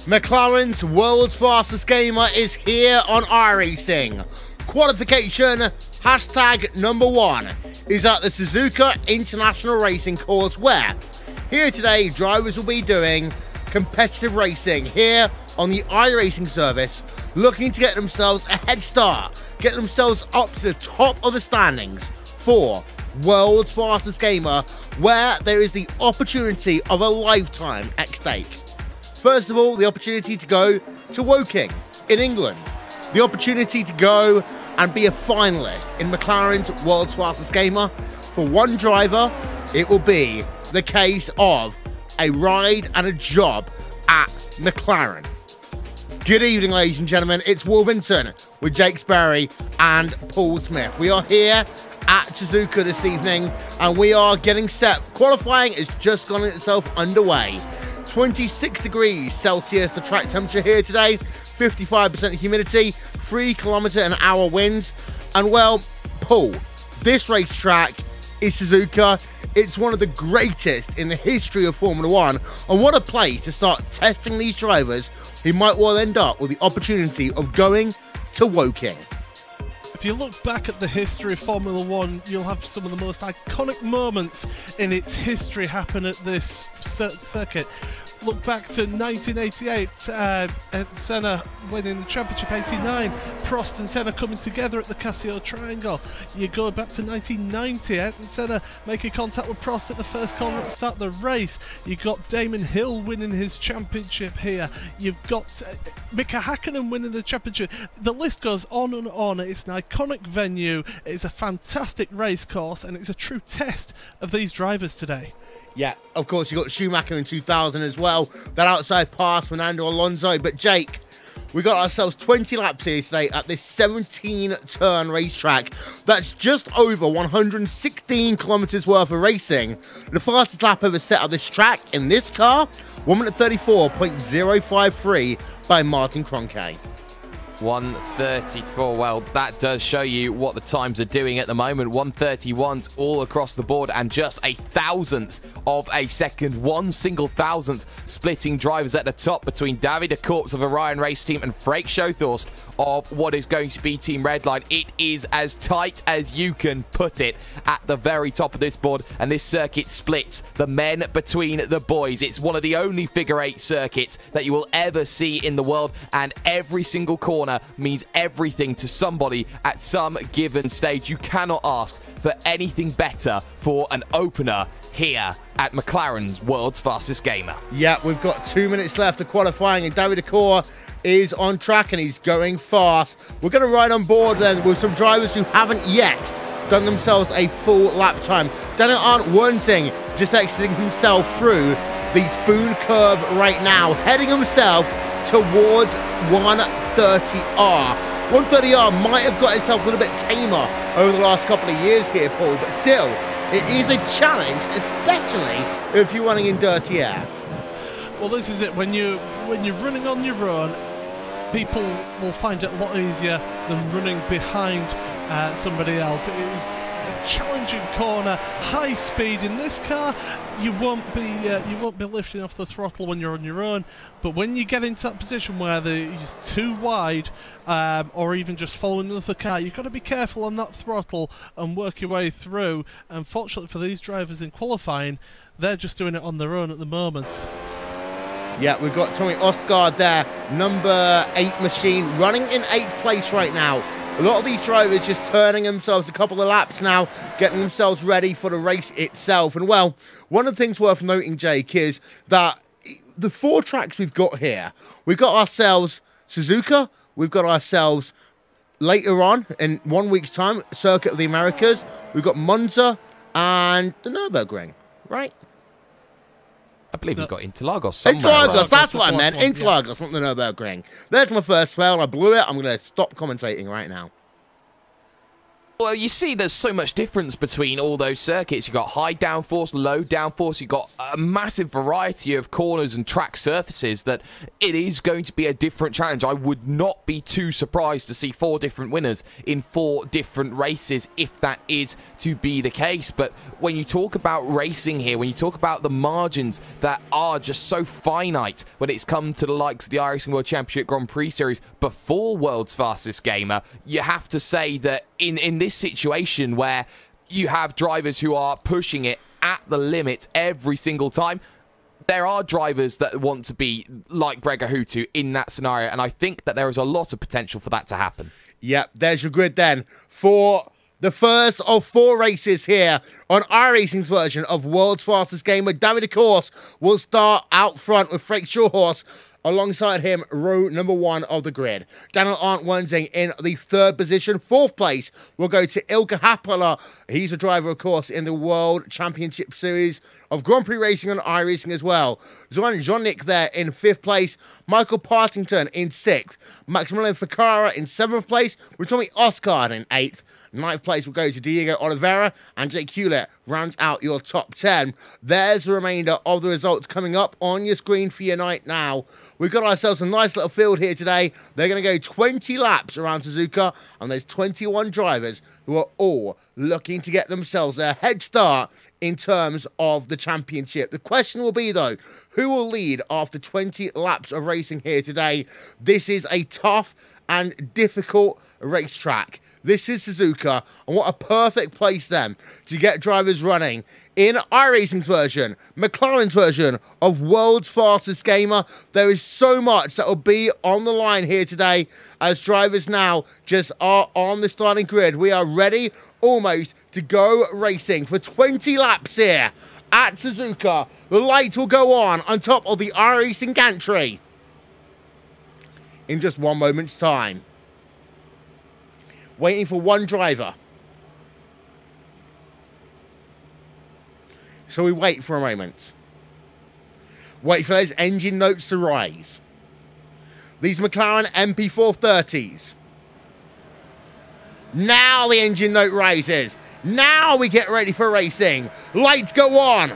McLaren's world's fastest gamer is here on iRacing. Qualification #1 is at the Suzuka International Racing Course, where here today drivers will be doing competitive racing here on the iRacing service, looking to get themselves a head start, get themselves up to the top of the standings for world's fastest gamer, where there is the opportunity of a lifetime at stake. First of all, the opportunity to go to Woking in England. The opportunity to go and be a finalist in McLaren's World's Fastest Gamer. For one driver, it will be the case of a ride and a job at McLaren. Good evening, ladies and gentlemen. It's Wolverhampton with Jake Sperry and Paul Smith. We are here at Suzuka this evening and we are getting set. Qualifying has just gotten itself underway. 26 degrees Celsius, the track temperature here today, 55% humidity, 3 km/h winds. And well, Paul, this racetrack is Suzuka. It's one of the greatest in the history of Formula One. And what a place to start testing these drivers who might well end up with the opportunity of going to Woking. If you look back at the history of Formula One, you'll have some of the most iconic moments in its history happen at this circuit. Look back to 1988, Senna winning the championship. 89, Prost and Senna coming together at the Casio Triangle. You go back to 1990, and Senna making contact with Prost at the first corner at the start of the race. You've got Damon Hill winning his championship here. You've got Mika Hakkinen winning the championship. The list goes on and on. It's an iconic venue, it's a fantastic race course, and it's a true test of these drivers today. Yeah, of course, you got Schumacher in 2000 as well. That outside pass, Fernando Alonso. But Jake, we got ourselves 20 laps here today at this 17-turn racetrack. That's just over 116 kilometers worth of racing. The fastest lap ever set at this track in this car, 1:34.053 by Martin Kroenke. 1:34. Well, that does show you what the times are doing at the moment. 1:31s all across the board, and just a thousandth of a second, 1 single thousandth, splitting drivers at the top between Davide Korps of Orion Race Team and Freek Schothorst of what is going to be Team Redline. It is as tight as you can put it at the very top of this board, and this circuit splits the men between the boys. It's one of the only figure 8 circuits that you will ever see in the world, and every single corner means everything to somebody at some given stage. You cannot ask for anything better for an opener here at McLaren's World's Fastest Gamer. Yeah, we've got 2 minutes left of qualifying, and Davide Korps is on track and he's going fast. We're going to ride on board then with some drivers who haven't yet done themselves a full lap time. Daniel Arndt Wernting just exiting himself through the spoon curve right now, heading himself towards 130R. 130R might have got itself a little bit tamer over the last couple of years here, Paul, but still, it is a challenge, especially if you're running in dirty air. Well, this is it. When you're running on your own, people will find it a lot easier than running behind somebody else. It is a challenging corner, high speed. In this car, you won't be lifting off the throttle when you're on your own, but when you get into that position where it's too wide, or even just following another car, you've got to be careful on that throttle and work your way through. And fortunately for these drivers in qualifying, they're just doing it on their own at the moment. Yeah, we've got Tommy Ostgaard there, number 8 machine, running in 8th place right now. A lot of these drivers just turning themselves a couple of laps now, getting themselves ready for the race itself. And, well, one of the things worth noting, Jake, is that the 4 tracks we've got here, we've got ourselves Suzuka, we've got ourselves later on, in 1 week's time, Circuit of the Americas, we've got Monza and the Nürburgring, right? I believe you've got Interlagos somewhere. Interlagos, that's what I meant. Interlagos, not the Nürburgring. There's my first fail. I blew it. I'm going to stop commentating right now. Well, you see there's so much difference between all those circuits. You've got high downforce, low downforce. You've got a massive variety of corners and track surfaces that it is going to be a different challenge. I would not be too surprised to see 4 different winners in 4 different races if that is to be the case. But when you talk about racing here, when you talk about the margins that are just so finite when it's come to the likes of the iRacing World Championship Grand Prix Series before World's Fastest Gamer, you have to say that in this situation where you have drivers who are pushing it at the limit every single time, there are drivers that want to be like Gregor Hutu in that scenario, and I think that there is a lot of potential for that to happen. Yep, there's your grid then for the first of 4 races here on iRacing's version of World's Fastest Gamer. David, of course, will start out front with Frank Shawhorse. Alongside him, row number 1 of the grid. Daniel Arndt Wensing in the 3rd position. 4th place will go to Ilkka Happala. He's a driver, of course, in the World Championship Series of Grand Prix Racing on iRacing as well. Zoran Zhonnik there in 5th place. Michael Partington in 6th. Maximilian Ficarra in 7th place. With Tommy Ostgaard in 8th. 9th place will go to Diego Oliveira, and Jake Hewlett rounds out your top 10. There's the remainder of the results coming up on your screen for your night now. We've got ourselves a nice little field here today. They're going to go 20 laps around Suzuka, and there's 21 drivers who are all looking to get themselves a head start in terms of the championship. The question will be, though, who will lead after 20 laps of racing here today? This is a tough and difficult racetrack. This is Suzuka, and what a perfect place then to get drivers running in iRacing's version, McLaren's version of World's Fastest Gamer. There is so much that will be on the line here today as drivers now just are on the starting grid. We are ready almost to go racing for 20 laps here at Suzuka. The lights will go on top of the iRacing gantry in just 1 moment's time. Waiting for 1 driver. So we wait for a moment. Wait for those engine notes to rise. These McLaren MP4-30s. Now the engine note rises. Now we get ready for racing. Lights go on.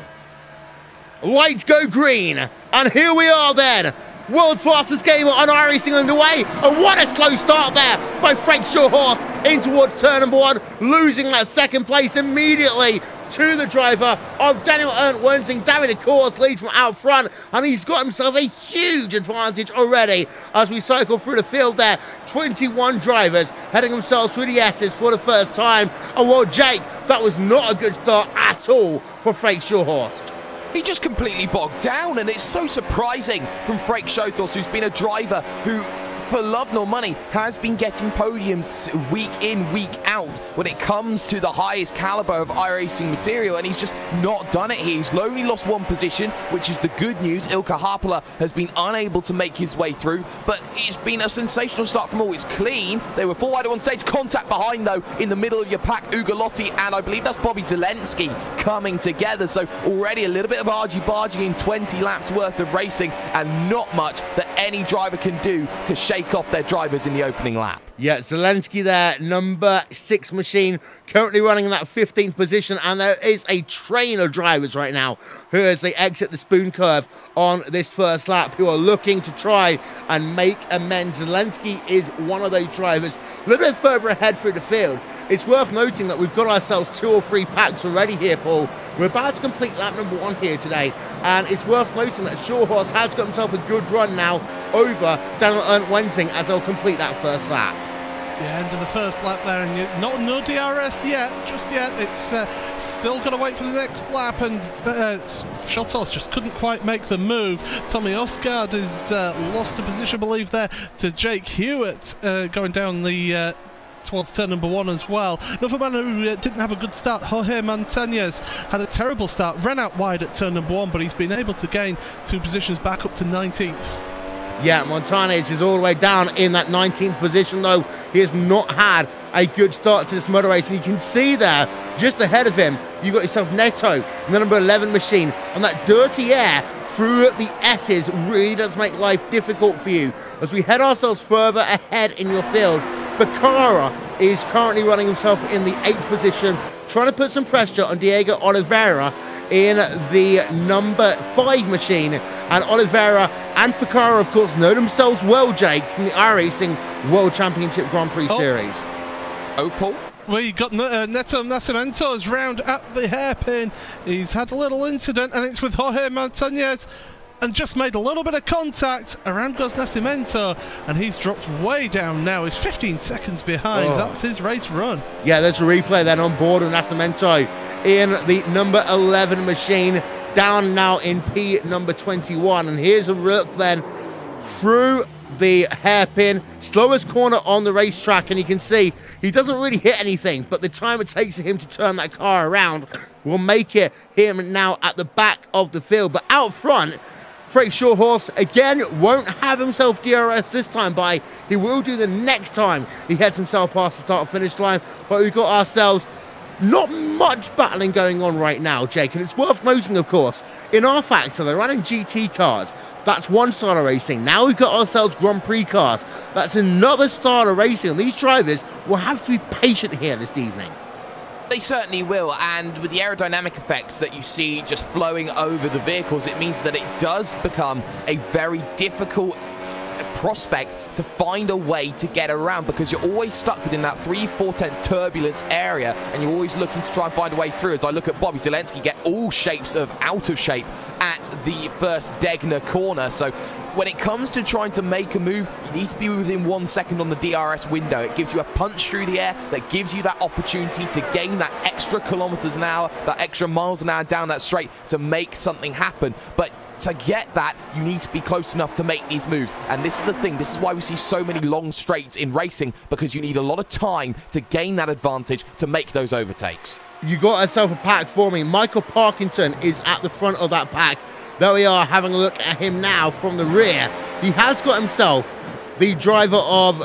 Lights go green. And here we are then. World's Fastest Gamer on iRacing underway, and what a slow start there by Frank Shawhorse in towards turn number 1, losing that 2nd place immediately to the driver of Daniel Arndt Wensing. David, of course, leads from out front, and he's got himself a huge advantage already as we cycle through the field there. 21 drivers heading themselves through the S's for the first time, and well, Jake, that was not a good start at all for Frank Shawhorse. He just completely bogged down, and it's so surprising from Frank Shawhorse, who's been a driver who, for love nor money, has been getting podiums week in, week out when it comes to the highest caliber of iRacing material, and he's just not done it here. He's only lost 1 position, which is the good news. Ilkka Happala has been unable to make his way through, but it's been a sensational start from all. It's clean. They were 4 wide at 1 stage. Contact behind, though, in the middle of your pack. Ugolotti, and I believe that's Bobby Zelensky coming together. So already a little bit of argy-bargy in 20 laps worth of racing, and not much that any driver can do to shake shake off their drivers in the opening lap. Yeah, Zelensky there, number 6 machine, currently running in that 15th position, and there is a train of drivers right now who, as they exit the spoon curve on this first lap, who are looking to try and make amends. Zelensky is one of those drivers, a little bit further ahead through the field. It's worth noting that we've got ourselves 2 or 3 packs already here, Paul. We're about to complete lap number 1 here today, and it's worth noting that Shawhorse has got himself a good run now over Daniel Ernst-Wensing as they'll complete that first lap. Yeah, end of the first lap there, and no DRS yet, just yet. It's still got to wait for the next lap, and Shawhorse just couldn't quite make the move. Tommy Osgaard has lost a position, I believe, there to Jake Hewitt, going down the towards turn number 1 as well. Another man who didn't have a good start, Jorge Montañez, had a terrible start, ran out wide at turn number 1, but he's been able to gain 2 positions back up to 19th. Yeah, Montañez is all the way down in that 19th position, though. He has not had a good start to this motor race, and you can see there, just ahead of him, you've got yourself Neto in the number 11 machine, and that dirty air through the S's really does make life difficult for you. As we head ourselves further ahead in your field, Ficarra is currently running himself in the 8th position, trying to put some pressure on Diego Oliveira in the number 5 machine. And Oliveira and Ficarra, of course, know themselves well, Jake, from the iRacing World Championship Grand Prix Series. Opal? Well, you got Neto Nascimento's round at the hairpin. He's had a little incident, and it's with Jorge Montañez, and just made a little bit of contact. Around goes Nascimento, and he's dropped way down now. He's 15 seconds behind. That's his race run. Yeah, there's a replay then on board of Nascimento in the number 11 machine, down now in P number 21. And here's a look then through the hairpin, slowest corner on the racetrack, and you can see he doesn't really hit anything, but the time it takes for him to turn that car around will make it him now at the back of the field. But out front, Freddie Shawhorse again won't have himself DRS this time, by he will do the next time he heads himself past the start finish line. But we've got ourselves not much battling going on right now, Jake, and it's worth noting, of course, in our factor they're running GT cars. That's one style of racing. Now we've got ourselves Grand Prix cars. That's another style of racing, and these drivers will have to be patient here this evening. They certainly will, and with the aerodynamic effects that you see just flowing over the vehicles, it means that it does become a very difficult prospect to find a way to get around, because you're always stuck within that 3/4 turbulence area, and you're always looking to try and find a way through. As I look at Bobby Zelensky get all shapes of out of shape at the first Degner corner. So when it comes to trying to make a move, you need to be within 1 second on the DRS window. It gives you a punch through the air that gives you that opportunity to gain that extra kilometers an hour, that extra miles an hour down that straight to make something happen. But to get that, you need to be close enough to make these moves. And this is the thing, this is why we see so many long straights in racing, because you need a lot of time to gain that advantage to make those overtakes. You got yourself a pack for me. Michael Parkinson is at the front of that pack. There we are, having a look at him now from the rear. He has got himself the driver of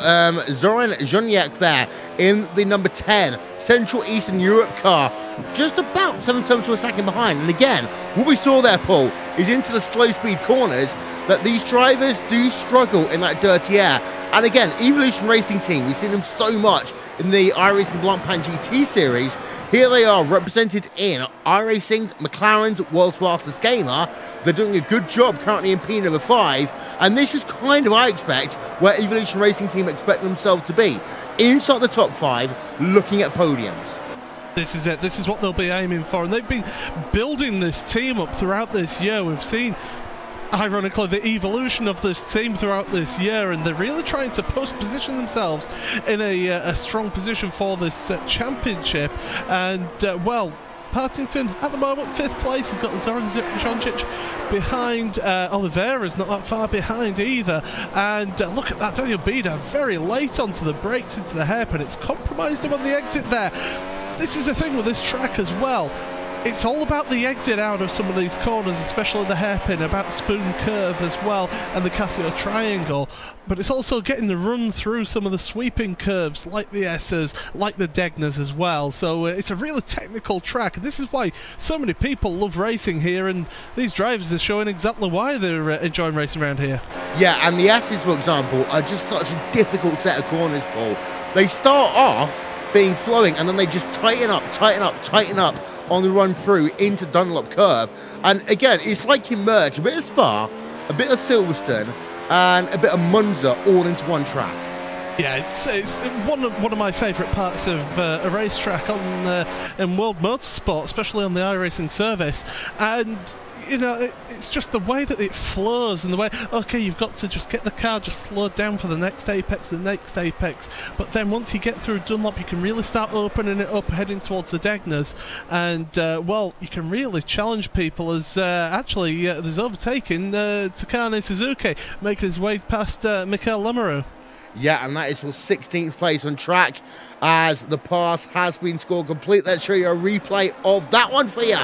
Zoran Zhonyek there in the number 10 Central Eastern Europe car, just about 7 tenths to a second behind. And again, what we saw there, Paul, is into the slow speed corners that these drivers do struggle in that dirty air. And again, Evolution Racing Team, we've seen them so much in the iRacing Blancpain GT series. Here they are represented in iRacing McLaren's World's Fastest Gamer. They're doing a good job currently in P number 5, and this is kind of, I expect, where Evolution Racing Team expect themselves to be, inside the top 5, looking at podiums. This is it. This is what they'll be aiming for, and they've been building this team up throughout this year. We've seen, ironically, the evolution of this team throughout this year, and they're really trying to position themselves in a strong position for this championship. And well, Partington at the moment 5th place. He's got Zoran Zhonyek behind. Oliveira's not that far behind either. And look at that, Daniel Bieder very late onto the brakes into the hairpin. It's compromised him on the exit there. This is the thing with this track as well. It's all about the exit out of some of these corners, especially the hairpin, about the spoon curve as well, and the Casio triangle. But it's also getting the run through some of the sweeping curves, like the S's, like the Degnas as well. So it's a really technical track. This is why so many people love racing here, and these drivers are showing exactly why they're enjoying racing around here. Yeah, and the S's, for example, are just such a difficult set of corners, Paul. They start off being flowing, and then they just tighten up on the run through into Dunlop Curve. And again, it's like you merge a bit of Spa, a bit of Silverstone, and a bit of Monza all into one track. Yeah, it's one of my favourite parts of a racetrack in World Motorsport, especially on the iRacing service. And you know, it's just the way that it flows, and the way, okay, you've got to just get the car just slowed down for the next apex, but then once you get through Dunlop, you can really start opening it up, heading towards the Degnas, and well, you can really challenge people, as actually there's overtaking Takane Suzuki, making his way past Michael Lemeroux. Yeah, and that is for 16th place on track, as the pass has been scored complete. Let's show you a replay of that one for you.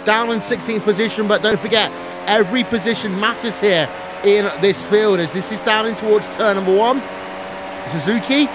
Down in 16th position, but don't forget, every position matters here in this field, as this is down in towards turn number 1. Suzuki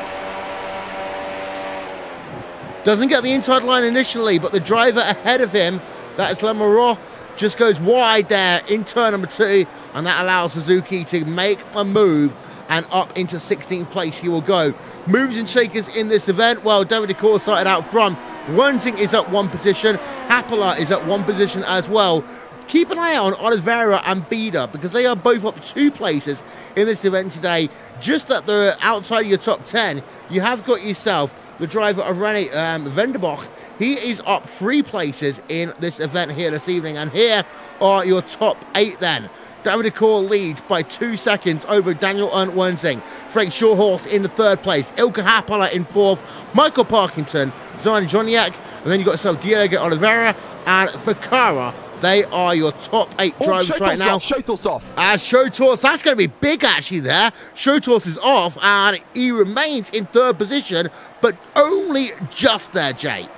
doesn't get the inside line initially, but the driver ahead of him, that is Lemeroux, just goes wide there in turn number 2, and that allows Suzuki to make a move, and up into 16th place he will go. Moves and shakers in this event, well, David Decor started out front. Wensing is up 1 position. Happela is up 1 position as well. Keep an eye out on Oliveira and Bida, because they are both up 2 places in this event today. Just at the outside of your top 10, you have got yourself the driver of René Venderbach. He is up 3 places in this event here this evening, and here are your top 8 then. David Decor leads by 2 seconds over Daniel Wensing. Frank Shawhorse in the 3rd place. Ilka Happala in 4th. Michael Parkinson, Zion Joniak, and then you've got yourself Diego Oliveira and Ficarra. They are your top 8 drivers right now. Shotos off. Shotos, that's going to be big actually there. Shotos is off, and he remains in 3rd position, but only just there, Jake.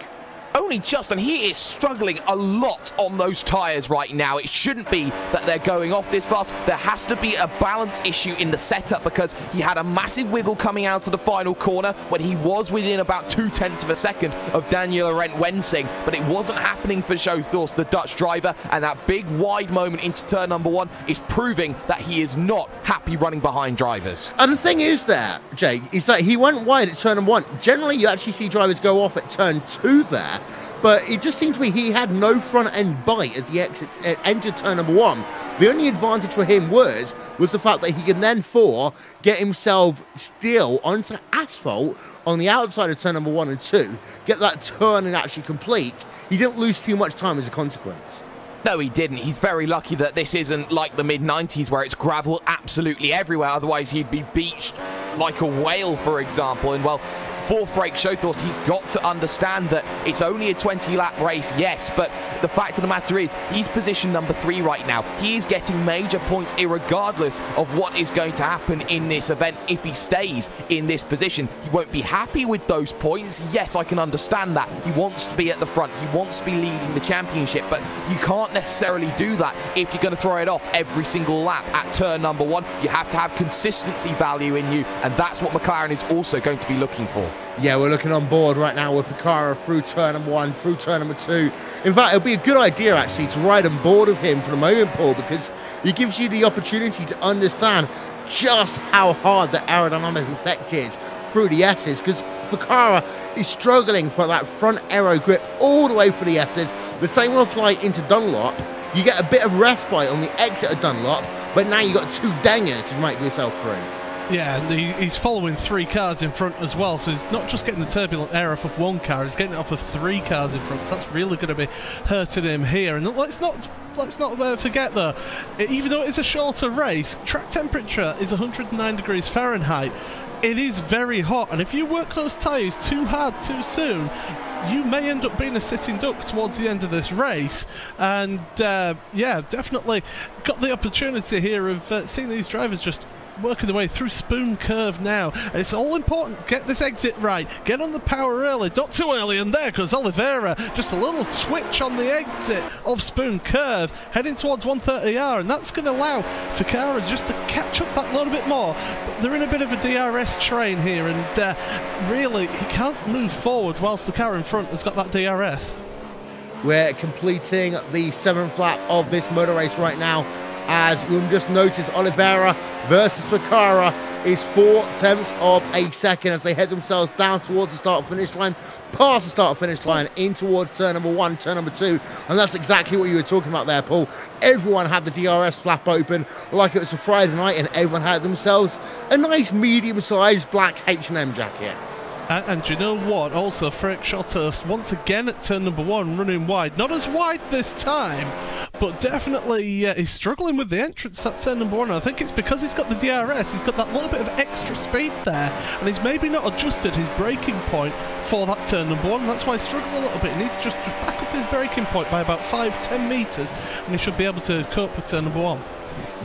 Only just, and he is struggling a lot on those tyres right now. It shouldn't be that they're going off this fast. There has to be a balance issue in the setup, because he had a massive wiggle coming out of the final corner when he was within about 0.2 of a second of Daniel Wensing, but it wasn't happening for Shothorst, the Dutch driver, and that big wide moment into turn number 1 is proving that he is not happy running behind drivers. And the thing is there, Jake, is that he went wide at turn number 1. Generally, you actually see drivers go off at turn 2 there, but it just seemed to me he had no front end bite as he entered turn number 1. The only advantage for him was the fact that he can then get himself still onto asphalt on the outside of turn number 1 and 2, get that turn and actually complete. He didn't lose too much time as a consequence. No, he didn't. He's very lucky that this isn't like the mid-90s where it's gravel absolutely everywhere. Otherwise, he'd be beached like a whale, for example. And, well, for Frank Shothorst, he's got to understand that it's only a 20-lap race, yes, but the fact of the matter is he's position number 3 right now. He is getting major points irregardless of what is going to happen in this event. If he stays in this position, he won't be happy with those points. Yes, I can understand that. He wants to be at the front. He wants to be leading the championship, but you can't necessarily do that if you're going to throw it off every single lap at turn number 1. You have to have consistency value in you, and that's what McLaren is also going to be looking for. Yeah, we're looking on board right now with Ficarra through turn number 1, through turn number 2. In fact, it'll be a good idea actually to ride on board with him for the moment, Paul, because it gives you the opportunity to understand just how hard the aerodynamic effect is through the S's, because Ficarra is struggling for that front aero grip all the way for the S's. The same will apply into Dunlop. You get a bit of respite on the exit of Dunlop, but now you've got 2 dangers to make yourself through. Yeah, and he's following 3 cars in front as well, so he's not just getting the turbulent air off of 1 car, he's getting it off of 3 cars in front, so that's really going to be hurting him here. And let's not forget though, even though it's a shorter race, track temperature is 109 degrees Fahrenheit. It is very hot, and if you work those tyres too hard too soon, you may end up being a sitting duck towards the end of this race. And yeah, definitely got the opportunity here of seeing these drivers just working their way through Spoon Curve now. It's all important. Get this exit right. Get on the power early. Not too early, and there goes Oliveira. Just a little switch on the exit of Spoon Curve, heading towards 130R, and that's going to allow Ficarra just to catch up that little bit more. But they're in a bit of a DRS train here, and really, he can't move forward whilst the car in front has got that DRS. We're completing the 7th lap of this motor race right now, as you'll just notice Oliveira versus Ficarra is 0.4 of a second as they head themselves down towards the start-finish line, past the start-finish line, in towards turn number 1, turn number 2, and that's exactly what you were talking about there, Paul. Everyone had the DRS flap open like it was a Friday night, and everyone had themselves a nice medium-sized black H&M jacket. And you know what? Also, Frederik Shotthurst once again at turn number 1, running wide. Not as wide this time, but definitely he's struggling with the entrance at turn number 1. And I think it's because he's got the DRS. He's got that little bit of extra speed there, and he's maybe not adjusted his braking point for that turn number 1. That's why he's struggling a little bit. He needs to just back up his braking point by about 5-10 metres, and he should be able to cope with turn number 1.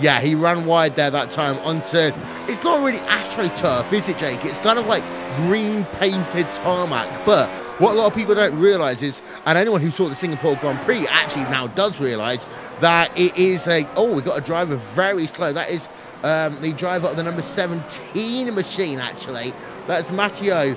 Yeah, he ran wide there that time on turn. It's not really AstroTurf, is it, Jake? It's kind of like green painted tarmac. But what a lot of people don't realise is, and anyone who saw the Singapore Grand Prix actually now does realise, that it is a, oh, we got a driver very slow. That is the driver of the number 17 machine, actually. That's Matteo.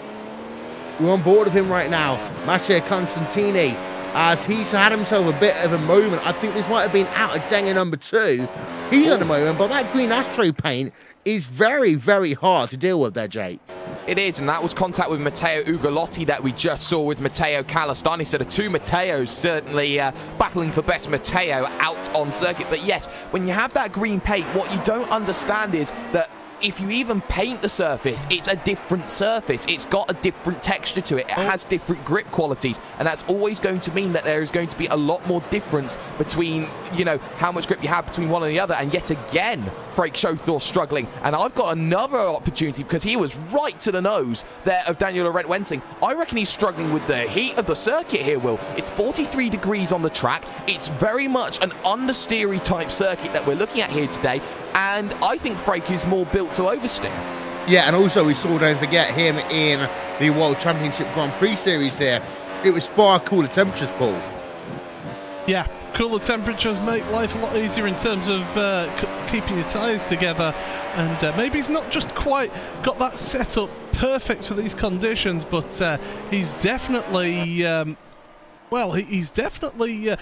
We're on board with him right now. Matteo Constantini, as he's had himself a bit of a moment. I think this might have been out of Denga number 2. He's had a moment, but that green Astro paint is very, very hard to deal with there, Jake. It is, and that was contact with Matteo Ugolotti that we just saw with Matteo Calistani. So the two Matteos certainly battling for best Matteo out on circuit. But yes, when you have that green paint, what you don't understand is that if you even paint the surface, it's a different surface. It's got a different texture to it. It has different grip qualities, and that's always going to mean that there is going to be a lot more difference between, you know, how much grip you have between one and the other. And yet again, Frederik Shotthurst struggling. And I've got another opportunity because he was right to the nose there of Daniel Laurent Wensing. I reckon he's struggling with the heat of the circuit here, Will. It's 43 degrees on the track. It's very much an understeery type circuit that we're looking at here today. And I think Frederik is more built to oversteer. Yeah, and also we saw, don't forget, him in the World Championship Grand Prix Series there. It was far cooler temperatures, Paul. Yeah, cooler temperatures make life a lot easier in terms of keeping your tyres together. And maybe he's not just quite got that setup perfect for these conditions, but he's definitely, well, he's definitely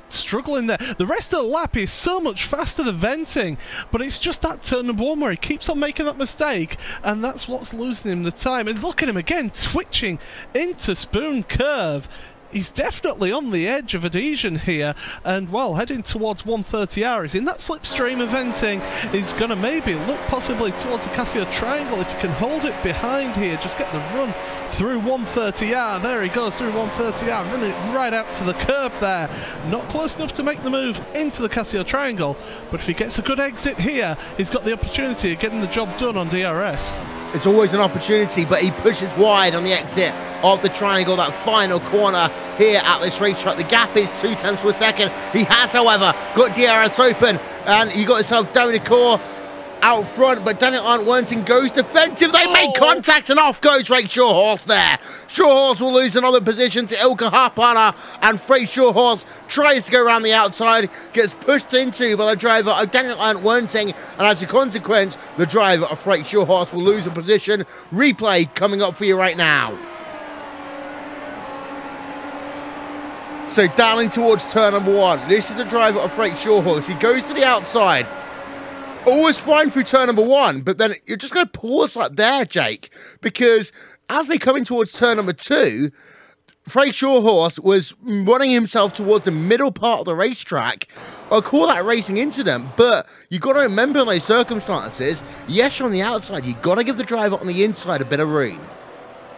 struggling there. The rest of the lap is so much faster than Wensing, but it's just that turn number 1 where he keeps on making that mistake, and that's what's losing him the time. And look at him again, twitching into Spoon Curve. He's definitely on the edge of adhesion here, and well, heading towards 130R. He's in that slipstream of Wensing. He's going to maybe look possibly towards the Casio Triangle if he can hold it behind here. Just get the run through 130R. There he goes through 130R, running it right out to the curb there. Not close enough to make the move into the Casio Triangle, but if he gets a good exit here, he's got the opportunity of getting the job done on DRS. It's always an opportunity, but he pushes wide on the exit of the triangle, that final corner here at this racetrack. The gap is 0.2 of a second. He has, however, got DRS open, and you got yourself David Core out front, but Daniel Wensing goes defensive. They make contact, and off goes Frederik Shotthurst there. Shotthurst will lose another position to Ilkka Haapala, and Frederik Shotthurst tries to go around the outside, gets pushed into by the driver of Daniel Wensing, and as a consequence, the driver of Frederik Shotthurst will lose a position. Replay coming up for you right now. So dialing towards turn number 1. This is the driver of Frederik Shotthurst. He goes to the outside. Always fine through turn number 1, but then you're just going to pause like there, Jake, because as they come in towards turn number 2, Frederik Shotthurst was running himself towards the middle part of the racetrack. I'll call that a racing incident, but you've got to remember in those circumstances, yes, you're on the outside, you've got to give the driver on the inside a bit of room.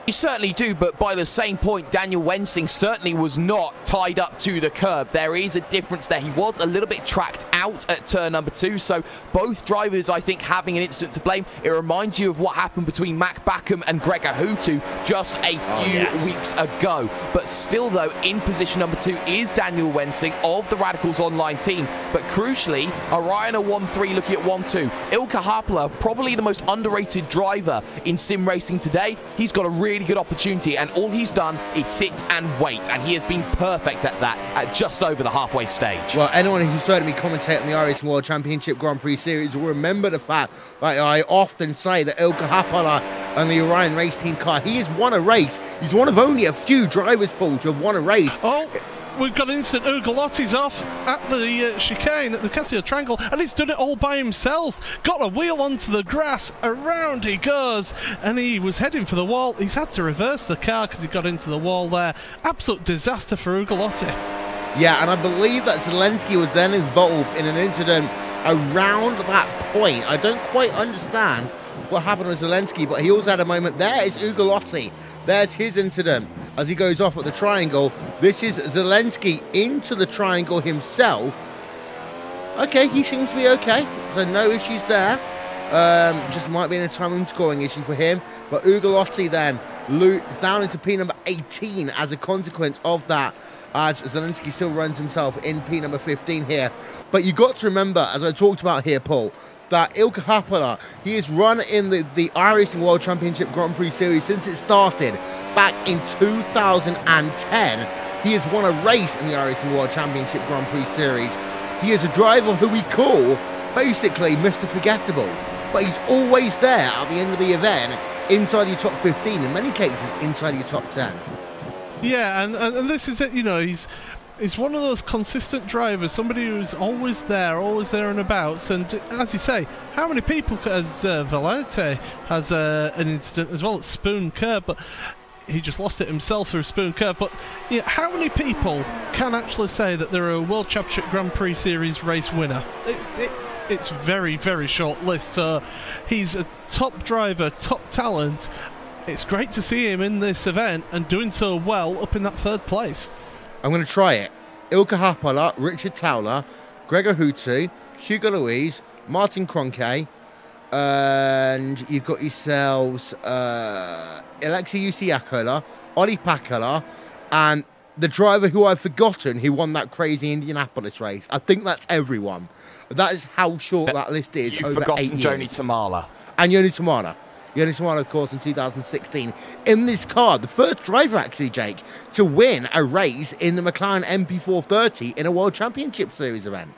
You certainly do, but by the same point, Daniel Wensing certainly was not tied up to the curb. There is a difference there. He was a little bit tracked out at turn number 2, so both drivers, I think, having an incident to blame. It reminds you of what happened between Mac Backham and Gregor Hutu just a few weeks ago. But still, though, in position number 2 is Daniel Wensing of the Radicals Online team. But crucially, Orion are 1-3 looking at 1-2. Ilkka Haapala, probably the most underrated driver in sim racing today. He's got a really good opportunity, and all he's done is sit and wait, and he has been perfect at that at just over the halfway stage. Well, anyone who's heard me commentate on the iRacing World Championship Grand Prix Series will remember the fact that I often say that Ilkka Haapala and the Orion race team car, he has won a race. He's one of only a few drivers, Paul, to have won a race. Oh, we've got instant Ugolotti's off at the chicane at the Casio Triangle, and he's done it all by himself. Got a wheel onto the grass, around he goes, and he was heading for the wall. He's had to reverse the car because he got into the wall there. Absolute disaster for Ugolotti. Yeah, and I believe that Zelensky was then involved in an incident around that point. I don't quite understand what happened with Zelensky, but he also had a moment. There is Ugolotti. There's his incident as he goes off at the triangle. This is Zelensky into the triangle himself. Okay, he seems to be okay, so no issues there. Just might be a timing scoring issue for him. But Ugolotti then down into P number 18 as a consequence of that, as Zelensky still runs himself in P number 15 here. But you got to remember, as I talked about here, Paul, that Ilkka Haapala, he has run in the iRacing World Championship Grand Prix Series since it started back in 2010. He has won a race in the iRacing World Championship Grand Prix Series. He is a driver who we call basically Mr. Forgettable, but he's always there at the end of the event, inside your top 15, in many cases inside your top 10. Yeah, and this is it, you know, he's one of those consistent drivers, somebody who's always there and about. And as you say, how many people, as Valente has an incident as well at Spoon Curb, but he just lost it himself through Spoon Curb. But you know, how many people can actually say that they're a World Championship Grand Prix Series race winner? It's very, very short list. So he's a top driver, top talent. It's great to see him in this event and doing so well up in that 3rd place. I'm going to try it. Ilkka Haapala, Richard Towler, Gregor Hutu, Hugo Louise, Martin Kroenke, and you've got yourselves Alexei Usiakola, Olli Pakala, and the driver who I've forgotten who won that crazy Indianapolis race. I think that's everyone. That is how short that list is. You've over forgotten 8 years. Joni Tamala. And Joni Tamala. Joni Tamala, of course, in 2016. In this car, the first driver, actually, Jake, to win a race in the McLaren MP4-30 in a World Championship Series event.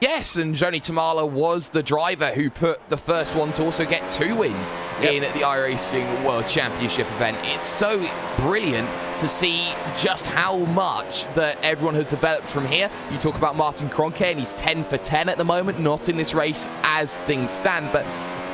Yes, and Joni Tamala was the driver who put the first one to also get 2 wins in the iRacing World Championship event. It's so brilliant to see just how much that everyone has developed from here. You talk about Martin Kroenke, and he's 10 for 10 at the moment, not in this race as things stand, but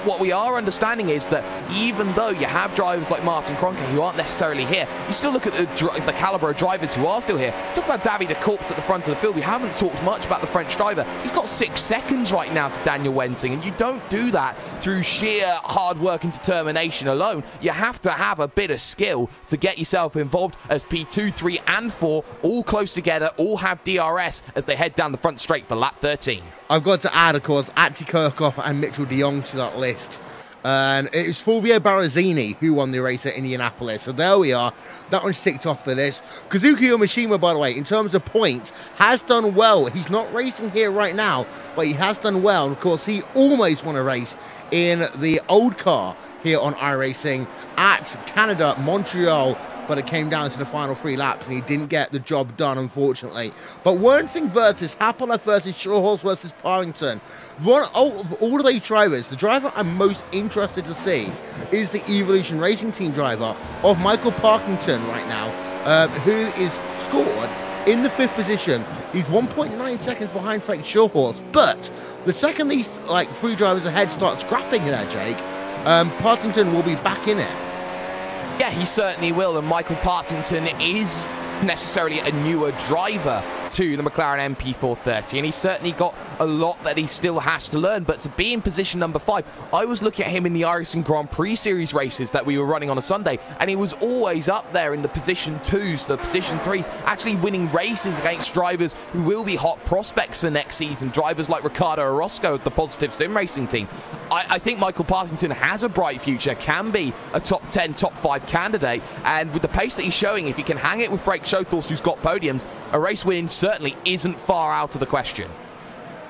what we are understanding is that even though you have drivers like Martin Kroenke who aren't necessarily here, you still look at the calibre of drivers who are still here. Talk about Davy de Corps at the front of the field. We haven't talked much about the French driver. He's got 6 seconds right now to Daniel Wensing, and you don't do that through sheer hard work and determination alone. You have to have a bit of skill to get yourself involved, as P2, 3 and 4 all close together, all have DRS as they head down the front straight for lap 13. I've got to add, of course, Ati Kirchhoff and Mitchell de Jong to that list. And it was Fulvio Barazzini who won the race at Indianapolis. So there we are. That one's ticked off the list. Kazuki Yamashima, by the way, in terms of points, has done well. He's not racing here right now, but he has done well. And of course, he almost won a race in the old car here on iRacing at Canada, Montreal, but it came down to the final 3 laps and he didn't get the job done, unfortunately. But Wensing versus Haapala versus Shawhorse versus Parrington. One of all of these drivers, the driver I'm most interested to see is the Evolution Racing Team driver of Michael Parkington right now, who is scored in the 5th position. He's 1.9 seconds behind Frank Shawhorse, but the second these 3 drivers ahead start scrapping there, Jake, Partington will be back in it. Yeah, he certainly will, and Michael Partington is necessarily a newer driver to the McLaren MP4-30, and he's certainly got a lot that he still has to learn. But to be in position number 5, I was looking at him in the iRacing Grand Prix Series races that we were running on a Sunday, and he was always up there in the position 2s, the position 3s, actually winning races against drivers who will be hot prospects for next season, drivers like Ricardo Orozco of the Positive Sim Racing team. I think Michael Partington has a bright future, can be a top 10, top 5 candidate, and with the pace that he's showing, if he can hang it with Freek Schothorst, who's got podiums, a race win certainly isn't far out of the question.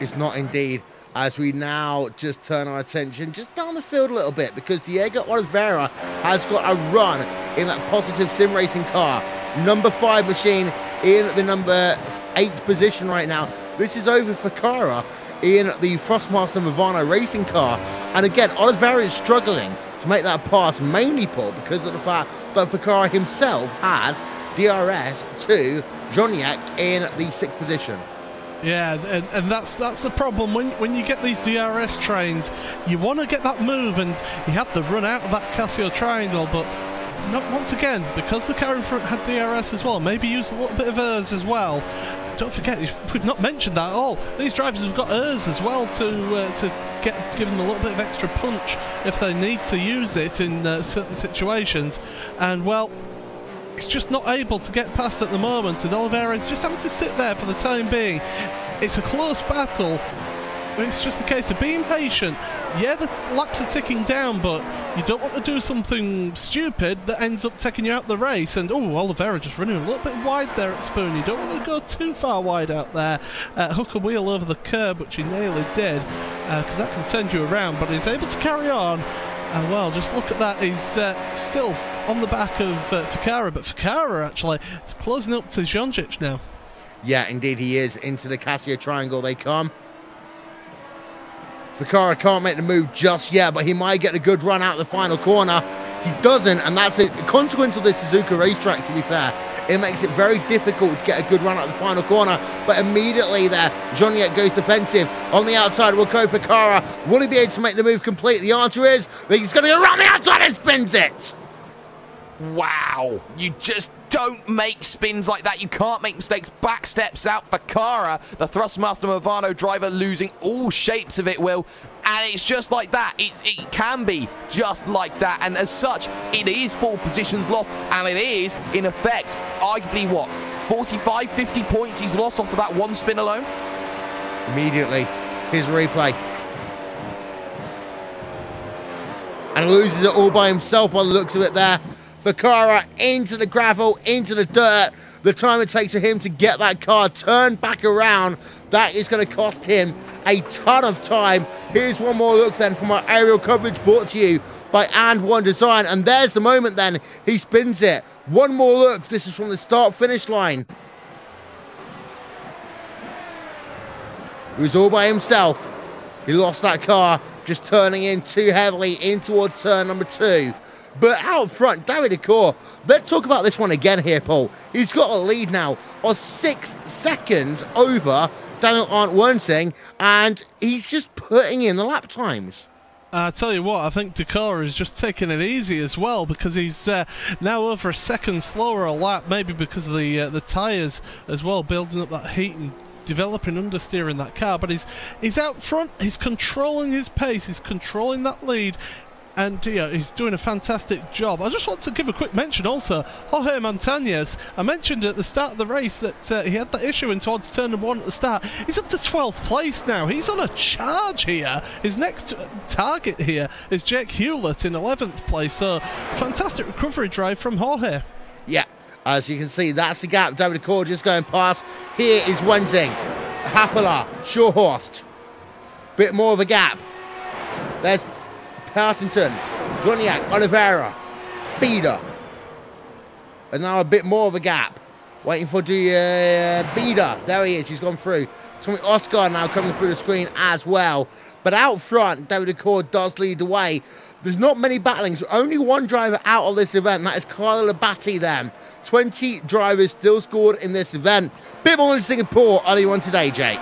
It's not indeed, as we now just turn our attention just down the field a little bit, because Diego Oliveira has got a run in that Positive Sim Racing car. Number 5 machine in the number 8 position right now. This is over for Cara in the Frostmaster Movano racing car. And again, Oliveira is struggling to make that pass, mainly, Paul, because of the fact that Ficarra himself has DRS to Joniak in the 6th position. Yeah, and that's the problem. When you get these DRS trains, you want to get that move, and he had to run out of that Casio triangle, but not once again, because the car in front had DRS as well, maybe used a little bit of ERS as well. Don't forget, we've not mentioned that at all. These drivers have got ERS as well to give them a little bit of extra punch if they need to use it in certain situations. And well, it's just not able to get past at the moment, and Oliveira is just having to sit there for the time being. It's a close battle, but it's just a case of being patient. Yeah, the laps are ticking down, but you don't want to do something stupid that ends up taking you out the race. And oh, Oliveira just running a little bit wide there at Spoon. You don't want to go too far wide out there. Hook a wheel over the curb, which he nearly did, because that can send you around, but he's able to carry on. And well, just look at that. He's still on the back of Ficarra, but Ficarra actually is closing up to Jonjic now. Yeah, indeed he is. Into the Casio triangle they come. Ficarra can't make the move just yet, but he might get a good run out of the final corner. He doesn't, and that's a consequence of the Suzuka racetrack, to be fair. It makes it very difficult to get a good run out of the final corner, but immediately there, Joniak goes defensive. On the outside will go Ficarra. Will he be able to make the move complete? The answer is that he's going to go around the outside and spins it. Wow, you just don't make spins like that. You can't make mistakes. Back steps out for Cara, the Thrustmaster Movano driver, losing all shapes of it, Will. And it's just like that. It can be just like that. And as such, it is 4 positions lost. And it is, in effect, arguably what, 45, 50 points he's lost off of that one spin alone? Immediately, his replay. And loses it all by himself by the looks of it there. Ficarra into the gravel, into the dirt. The time it takes for him to get that car turned back around, that is going to cost him a ton of time. Here's one more look then from our aerial coverage brought to you by And1 Design. And there's the moment then, he spins it. One more look, this is from the start-finish line. He was all by himself. He lost that car, just turning in too heavily in towards turn number 2. But out front, David Decor, let's talk about this one again here, Paul. He's got a lead now of 6 seconds over Daniel Arndt Wernsing, and he's just putting in the lap times. I tell you what, I think Decor is just taking it easy as well, because he's now over a second slower a lap, maybe because of the tyres as well, building up that heat and developing understeer in that car. But he's out front, he's controlling his pace, he's controlling that lead. And yeah, he's doing a fantastic job. I just want to give a quick mention also, Jorge Montañez. I mentioned at the start of the race that he had that issue in towards turn number 1 at the start. He's up to 12th place now. He's on a charge here. His next target here is Jake Hewlett in 11th place. So fantastic recovery drive from Jorge. Yeah, as you can see, that's the gap. David Decor just going past. Here is Wensing, Happela, Shawhorst. Bit more of a gap. There's Partington, Joniak, Oliveira, Bieder. And now a bit more of a gap. Waiting for Bieder. There he is, he's gone through. Tommy Oscar now coming through the screen as well. But out front, David Decor does lead the way. There's not many battlings. Only one driver out of this event. That is Carlo Labatti then. 20 drivers still scored in this event. Bit more in Singapore earlier on today, Jake.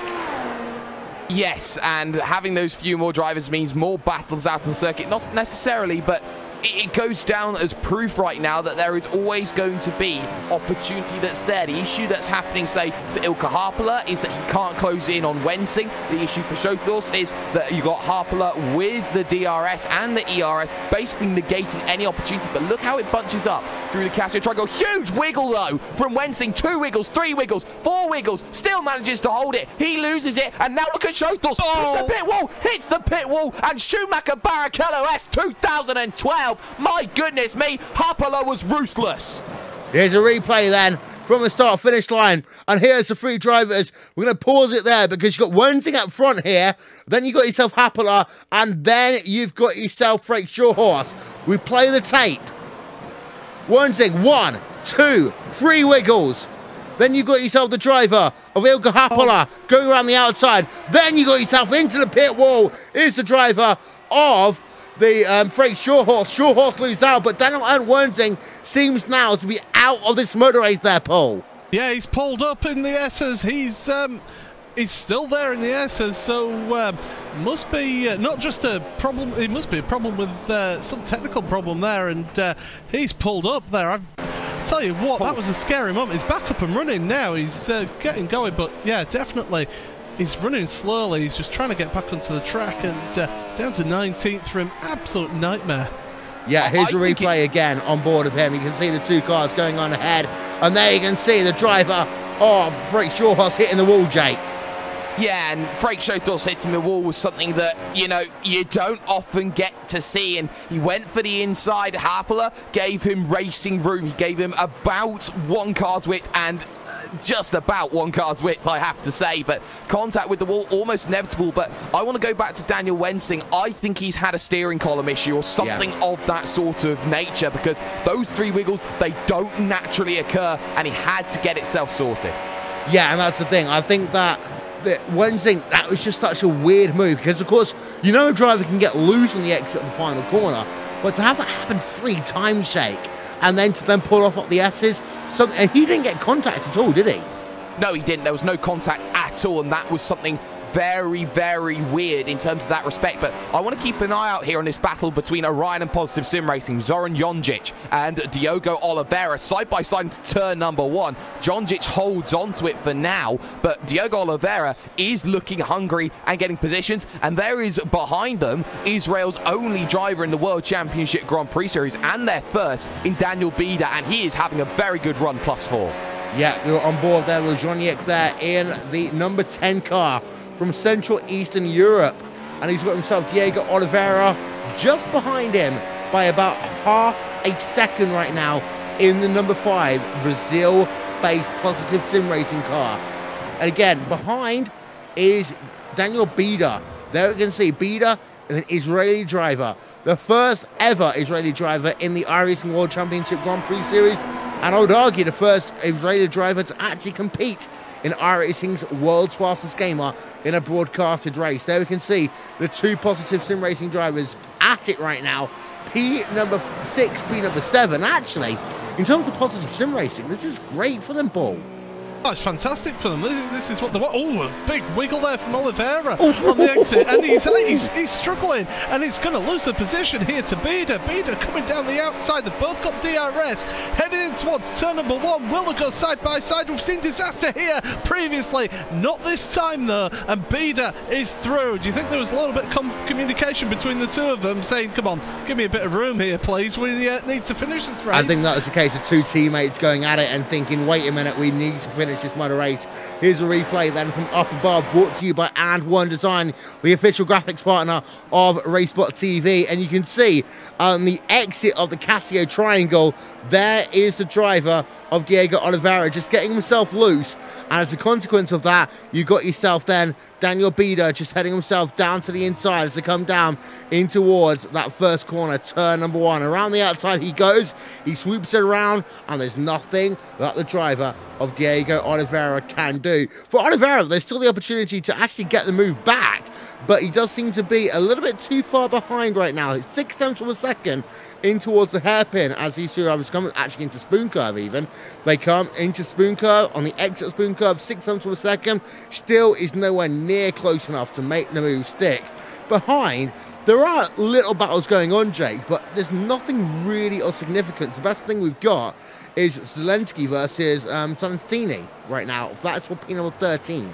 Yes, and having those few more drivers means more battles out on circuit. Not necessarily, but it goes down as proof right now that there is always going to be opportunity that's there. The issue that's happening, say, for Ilkka Harpala is that he can't close in on Wensing. The issue for Schothorst is that you got Harpala with the DRS and the ERS basically negating any opportunity. But look how it bunches up through the Casio Triangle. Huge wiggle, though, from Wensing. 2 wiggles, 3 wiggles, 4 wiggles. Still manages to hold it. He loses it. And now look at Schothorst. Oh. Hits the pit wall. Hits the pit wall. And Schumacher Barrichello S 2012. My goodness me, Harpala was ruthless. Here's a replay then from the start-finish line, and here's the 3 drivers. We're going to pause it there because you've got Wensing up front here, then you've got yourself Harpala, and then you've got yourself Frank Shawhorse. We play the tape. Wensing, 1, 2, 3 wiggles. Then you got yourself the driver of Ilkka Harpala going around the outside. Then you got yourself into the pit wall. Here's the driver of the Frank Shawhorse. Shawhorse loses out, but Daniel Wensing seems now to be out of this motor race there, Paul. Yeah, he's pulled up in the S's. He's still there in the S's, so must be not just a problem. It must be a problem with some technical problem there, and he's pulled up there. I tell you what, that was a scary moment. He's back up and running now. He's getting going, but yeah, definitely. He's running slowly. He's just trying to get back onto the track, and down to 19th for him. Absolute nightmare. Yeah, here's a replay again on board of him. You can see the 2 cars going on ahead, and there you can see the driver of Frank Shawhorse hitting the wall, Jake. Yeah, and Frank Shawhorse hitting the wall was something that, you know, you don't often get to see, and he went for the inside. Harpala gave him racing room. He gave him about 1 car's width, and just about 1 car's width, I have to say, but contact with the wall almost inevitable. But I want to go back to Daniel Wensing. I think he's had a steering column issue or something of that sort of nature, because those 3 wiggles, they don't naturally occur, and he had to get itself sorted. Yeah, and that's the thing. I think that Wensing, that was just such a weird move, because of course, you know, a driver can get loose on the exit of the final corner, but to have that happen 3 times, Shake, and then to pull off the S's, and he didn't get contact at all, did he? No, he didn't. There was no contact at all, and that was something very, very weird in terms of that respect. But I want to keep an eye out here on this battle between Orion and Positive Sim Racing, Zoran Jonjic and Diogo Oliveira, side by side into turn number 1. Jonjic holds onto it for now, but Diogo Oliveira is looking hungry and getting positions, and there is behind them Israel's only driver in the World Championship Grand Prix Series, and their first in Daniel Bida, and he is having a very good run, +4. Yeah, you're on board there with Jonjic there in the number 10 car from Central Eastern Europe, and he's got himself Diego Oliveira just behind him by about half a second right now in the number 5 Brazil-based Positive Sim Racing car. And again, behind is Daniel Bida. There you can see Bida, an Israeli driver, the first ever Israeli driver in the iRacing World Championship Grand Prix Series, and I would argue the first Israeli driver to actually compete in iRacing's World's Fastest Gamer in a broadcasted race. There we can see the 2 Positive Sim Racing drivers at it right now. P number 6, P number 7. Actually, in terms of Positive Sim Racing, this is great for them, Paul. Oh, it's fantastic for them. This is what they want. Oh, a big wiggle there from Oliveira on the exit, and he's struggling, and he's going to lose the position here to Bida. Bida coming down the outside. They've both got DRS, heading in towards turn number 1. Will they go side by side? We've seen disaster here previously, not this time though, and Bida is through. Do you think there was a little bit of communication between the 2 of them, saying, come on, give me a bit of room here, please, we need to finish this race? I think that was the case of 2 teammates going at it and thinking, wait a minute, we need to finish this motor race. Here's a replay then from up above, brought to you by And1 Design, the official graphics partner of RaceSpotTV. And you can see on the exit of the Casio Triangle, there is the driver of Diego Oliveira just getting himself loose, and as a consequence of that, you got yourself then Daniel Bida just heading himself down to the inside as they come down in towards that first corner, turn number 1. Around the outside he goes, he swoops it around, and there's nothing that the driver of Diego Oliveira can do. For Oliveira, there's still the opportunity to actually get the move back, but he does seem to be a little bit too far behind right now. It's 6/10 of a second in towards the hairpin as these 2 drivers come actually into Spoon Curve even. They come into Spoon Curve, on the exit of Spoon Curve, 6/10 of a second, still is nowhere near close enough to make the move stick. Behind, There are little battles going on, Jake, but there's nothing really of significance. The best thing we've got is Zelensky versus Sonstini right now. That's for P number 13.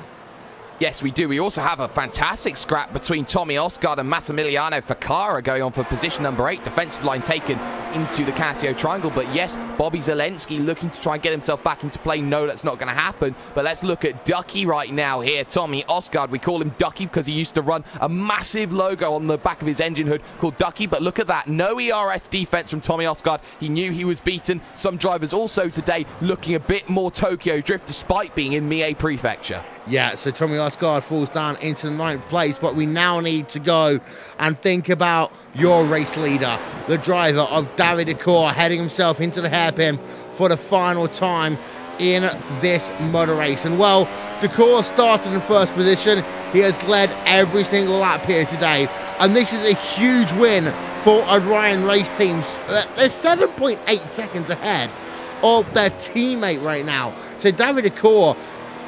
Yes, we do. We also have a fantastic scrap between Tommy Osgaard and Massimiliano Ficara going on for position number 8. Defensive line taken into the Casio triangle. But yes, Bobby Zelensky looking to try and get himself back into play. No, that's not going to happen. But let's look at Ducky right now here. Tommy Osgaard, we call him Ducky because he used to run a massive logo on the back of his engine hood called Ducky. But look at that. No ERS defense from Tommy Osgaard. He knew he was beaten. Some drivers also today looking a bit more Tokyo Drift despite being in Mie Prefecture. Yeah, so Tommy Osgaard falls down into the 9th place, but we now need to go and think about your race leader, the driver of David Decor, heading himself into the hairpin for the final time in this motor race. And well, Decor started in first position. He has led every single lap here today, and this is a huge win for Orion Race Team. They're 7.8 seconds ahead of their teammate right now. So David Decor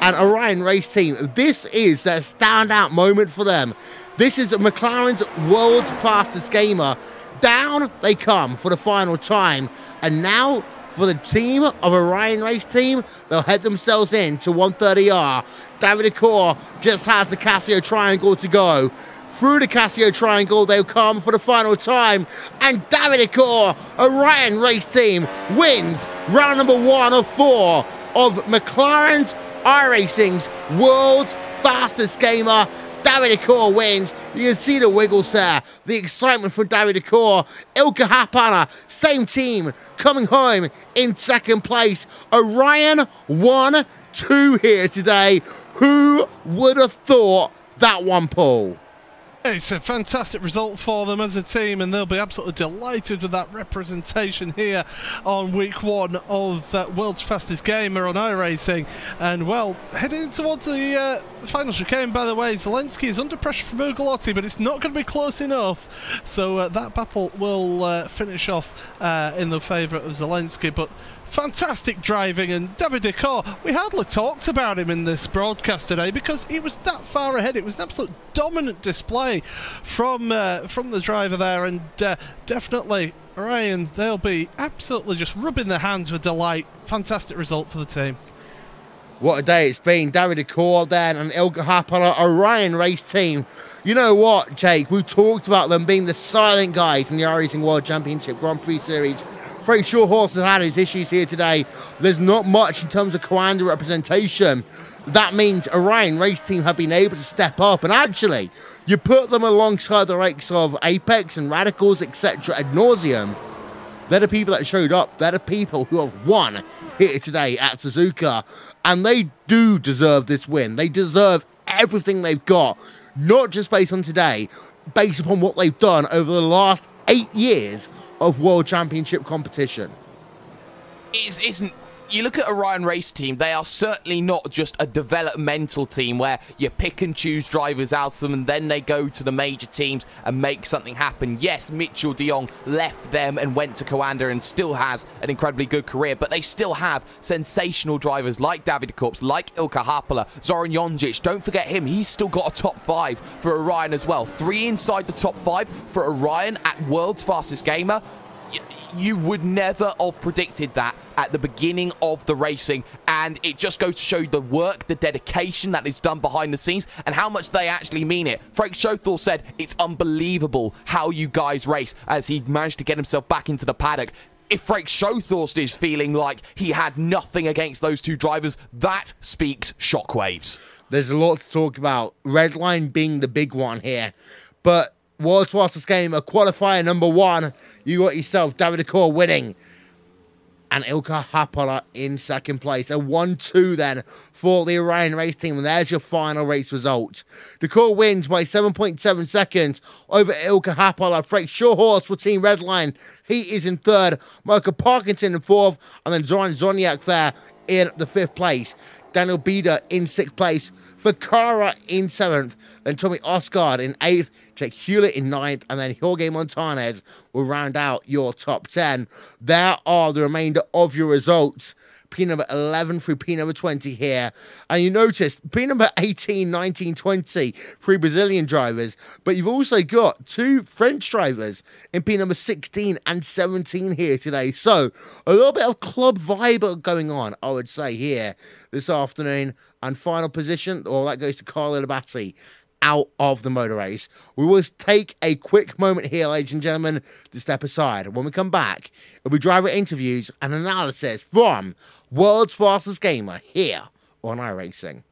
and Orion Race Team, this is their standout moment for them. This is McLaren's world's fastest gamer. Down they come for the final time. And now for the team of Orion Race Team, they'll head themselves in to 130R. David Decor just has the Casio triangle to go. Through the Casio triangle, they'll come for the final time. And David Decor, Orion Race Team, wins round number 1 of 4 of McLaren's iRacing's world's fastest gamer. David Decor wins. You can see the wiggles there, the excitement from David Decor. Ilkka Haapala, same team, coming home in 2nd place. Orion 1-2 here today. Who would have thought that one, Paul? It's a fantastic result for them as a team, and they'll be absolutely delighted with that representation here on week 1 of World's Fastest Gamer on iRacing. And well, heading towards the final chicane, by the way, Zelensky is under pressure from Ugolotti, but it's not going to be close enough. So that battle will finish off in the favour of Zelensky. But fantastic driving, and David Decor, we hardly talked about him in this broadcast today because he was that far ahead. It was an absolute dominant display from the driver there, and definitely Ryan, they'll be absolutely just rubbing their hands with delight. Fantastic result for the team. What a day it's been. David Decor then and Ilkka Haapala, Orion Race Team. You know what, Jake? We talked about them being the silent guys in the iRacing World Championship Grand Prix Series. Frank Shorehorse has had his issues here today. There's not much in terms of commander representation. That means Orion Race Team have been able to step up, and actually, you put them alongside the likes of Apex and Radicals, etc. ad nauseum. They're the people that showed up. They're the people who have won here today at Suzuka, and they do deserve this win. They deserve everything they've got, not just based on today, based upon what they've done over the last 8 years of World Championship competition. Isn't you look at Orion Race Team, they are certainly not just a developmental team where you pick and choose drivers out of them and then they go to the major teams and make something happen. Yes, Mitchell de Jong left them and went to Coanda and still has an incredibly good career, but they still have sensational drivers like David Korps, like Ilkka Haapala, Zoran Jonjic. Don't forget him, he's still got a top 5 for Orion as well. 3 inside the top 5 for Orion at World's Fastest Gamer. You would never have predicted that at the beginning of the racing, and it just goes to show you the work, the dedication that is done behind the scenes, and how much they actually mean it. Frank Schothal said, it's unbelievable how you guys race, as he managed to get himself back into the paddock. If Frank Schothorst is feeling like he had nothing against those two drivers, that speaks shockwaves. There's a lot to talk about, Redline being the big one here, but World's Fastest Gamer qualifier number 1, you got yourself David Decor winning and Ilkka Haapala in 2nd place. A 1-2 then for the Orion Race Team, and there's your final race result. Decor wins by 7.7 seconds over Ilkka Haapala. Frank Shorehorse for Team Redline, he is in 3rd. Michael Parkinson in 4th, and then Zoran Zoniak there in the 5th place. Daniel Bieder in 6th place, Ficara in 7th, then Tommy Osgaard in 8th, Jake Hewlett in 9th, and then Jorge Montanez will round out your top 10. There are the remainder of your results. P number 11 through P number 20 here. And you notice P number 18, 19, 20, 3 Brazilian drivers, but you've also got 2 French drivers in P number 16 and 17 here today. So a little bit of club vibe going on, I would say, here this afternoon. And final position, that goes to Carlo Labatti, out of the motor race. We will take a quick moment here, ladies and gentlemen, to step aside. When we come back, it'll be driver interviews and analysis from World's Fastest Gamer here on iRacing.